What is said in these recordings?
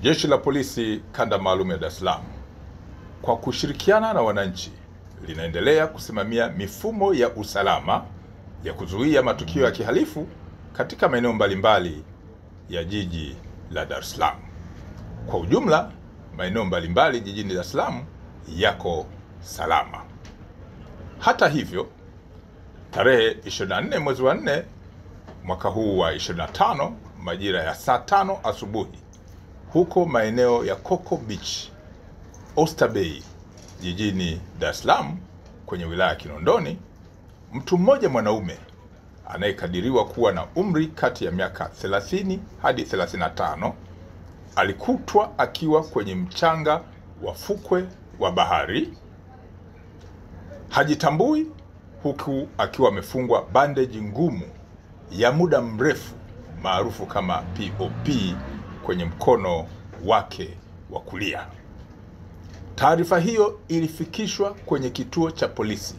Jeshi la Polisi Kanda Maalum ya Dar es Salaam kwa kushirikiana na wananchi linaendelea kusimamia mifumo ya usalama ya kuzuia matukio ya kihalifu katika maeneo mbalimbali ya jiji la Dar es Salaam. Kwa ujumla, maeneo mbalimbali jijini Dar es Salaam yako salama. Hata hivyo, tarehe 24 mwezi wa 4 mwaka huu wa 25 majira ya saa 5 asubuhi huko maeneo ya Coco Beach, Oyster Bay jijini Dar es Salaam kwenye wilaya ya Kinondoni, mtu mmoja mwanaume anayekadiriwa kuwa na umri kati ya miaka 30 hadi 35 alikutwa akiwa kwenye mchanga wa fukwe wa bahari, hajitambui, huku akiwa amefungwa bandeji ngumu ya muda mrefu maarufu kama POP kwenye mkono wake wa kulia. Taarifa hiyo ilifikishwa kwenye kituo cha polisi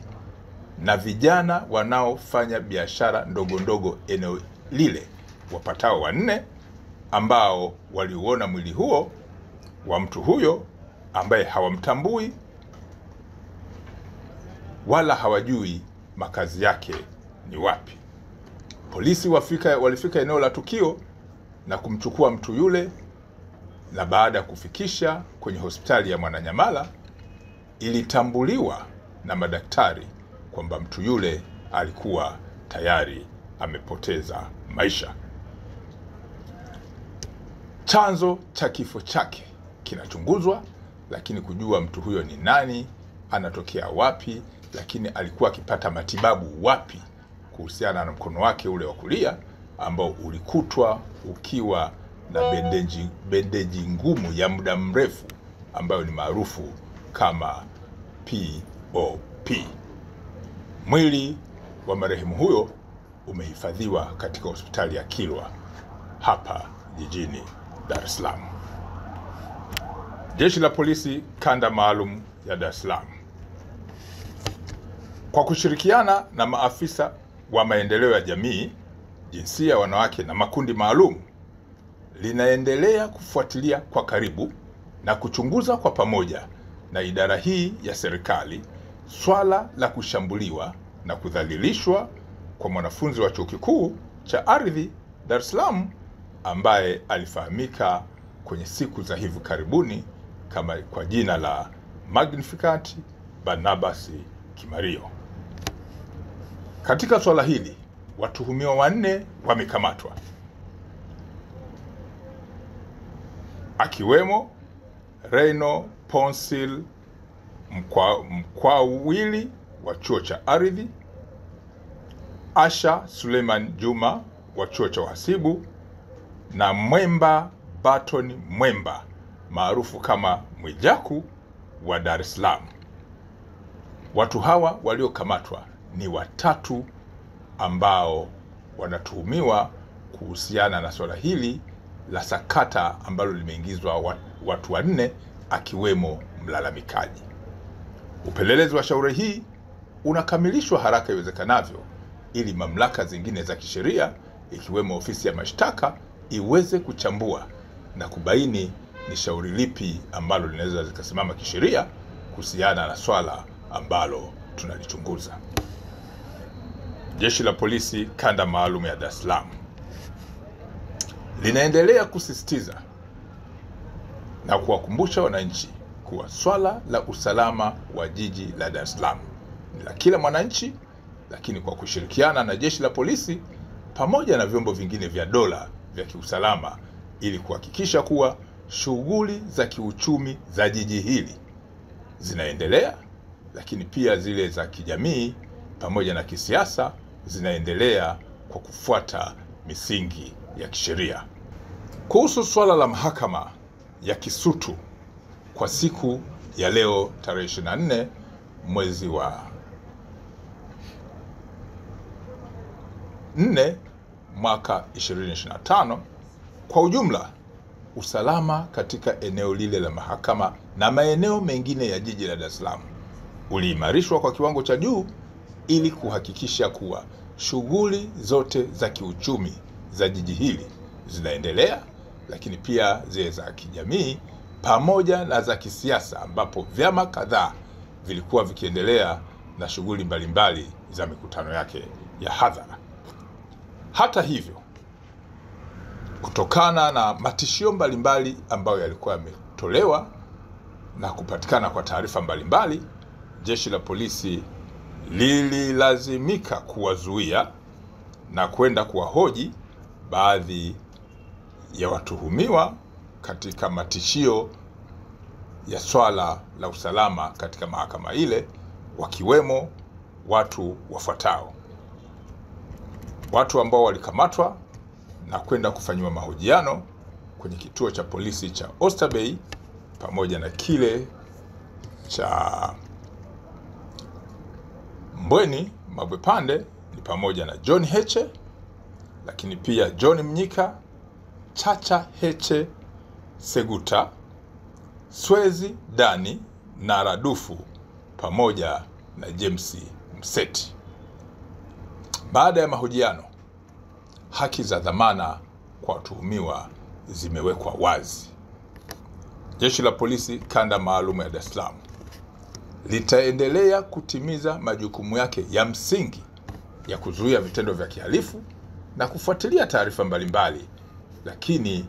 na vijana wanaofanya biashara ndogo ndogo eneo lile, wapatao 4, ambao waliuona mwili huo wa mtu huyo ambaye hawamtambui wala hawajui makazi yake ni wapi. Polisi walifika eneo la tukio na kumchukua mtu yule, na baada ya kufikisha kwenye hospitali ya Mwananyamala ilitambuliwa na madaktari kwamba mtu yule alikuwa tayari amepoteza maisha. Chanzo cha kifo chake kinachunguzwa, lakini kujua mtu huyo ni nani, anatokea wapi, lakini alikuwa akipata matibabu wapi kuhusiana na mkono wake ule wa kulia ambao ulikutwa ukiwa na bendeji ngumu ya muda mrefu ambayo ni maarufu kama POP. Mwili wa marehemu huyo umehifadhiwa katika hospitali ya Kilwa hapa jijini Dar es Salaam. Jeshi la Polisi Kanda Maalum ya Dar es Salaam kwa kushirikiana na maafisa wa maendeleo ya jamii, jinsia, wanawake na makundi maalum linaendelea kufuatilia kwa karibu na kuchunguza kwa pamoja na idara hii ya serikali swala la kushambuliwa na kudhalilishwa kwa mwanafunzi wa Chuo Kikuu cha Ardhi Dar es Salaam ambaye alifahamika kwenye siku za hivi karibuni kama kwa jina la Magnificat Barnabas Kimario. Katika swala hili, watuhumiwa 4 wamekamatwa, akiwemo Reno Ponsil Mkwawili wa Chuo cha Ardhi, Asha Suleiman Juma wa Chuo cha Uhasibu na Mwemba Baton Mwemba maarufu kama Mwijaku wa Dar es Salaam. Watu hawa waliokamatwa ni 3 ambao wanatuhumiwa kuhusiana na swala hili la sakata ambalo limeingizwa watu 4 akiwemo mlalamikaji. Upelelezi wa shauri hii unakamilishwa haraka iwezekanavyo ili mamlaka zingine za kisheria ikiwemo ofisi ya mashtaka iweze kuchambua na kubaini ni shauri lipi ambalo linaweza zikasimama kisheria kuhusiana na swala ambalo tunalichunguza. Jeshi la Polisi Kanda Maalum ya Dar es Salaam linaendelea kusisitiza na kuwakumbusha wananchi kuwa swala la usalama wa jiji la Dar es Salaam ni la kila mwananchi, lakini kwa kushirikiana na jeshi la polisi pamoja na vyombo vingine vya dola vya kiusalama ili kuhakikisha kuwa shughuli za kiuchumi za jiji hili zinaendelea, lakini pia zile za kijamii pamoja na kisiasa zinaendelea kwa kufuata misingi ya kisheria. Kuhusu swala la mahakama ya Kisutu kwa siku ya leo tarehe 24 mwezi wa 4 mwaka 2025, kwa ujumla usalama katika eneo lile la mahakama na maeneo mengine ya jiji la Dar es Salaam uliimarishwa kwa kiwango cha juu ili kuhakikisha kuwa shughuli zote za kiuchumi za jiji hili zinaendelea lakini pia zile za kijamii pamoja na za kisiasa, ambapo vyama kadhaa vilikuwa vikiendelea na shughuli mbalimbali za mikutano yake ya hadhara. Hata hivyo, kutokana na matishio mbalimbali ambayo yalikuwa yametolewa na kupatikana kwa taarifa mbalimbali, jeshi la polisi lililazimika kuwazuia na kwenda kuwahoji baadhi ya watuhumiwa katika matishio ya swala la usalama katika mahakama ile, wakiwemo watu wafuatao. Watu ambao walikamatwa na kwenda kufanyiwa mahojiano kwenye kituo cha polisi cha Oysterbay pamoja na kile cha Mbweni Mabwepande ni pamoja na John Heche, lakini pia John Mnyika, Chacha Heche Seguta, Swezi Dani na Radufu pamoja na James Mseti. Baada ya mahojiano, haki za dhamana kwa watuhumiwa zimewekwa wazi. Jeshi la polisi kanda maalum ya Dar es Salaam litaendelea kutimiza majukumu yake ya msingi ya kuzuia vitendo vya kihalifu na kufuatilia taarifa mbalimbali, lakini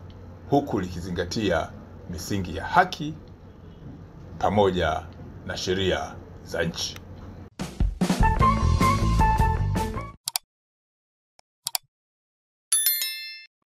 huku likizingatia misingi ya haki pamoja na sheria za nchi.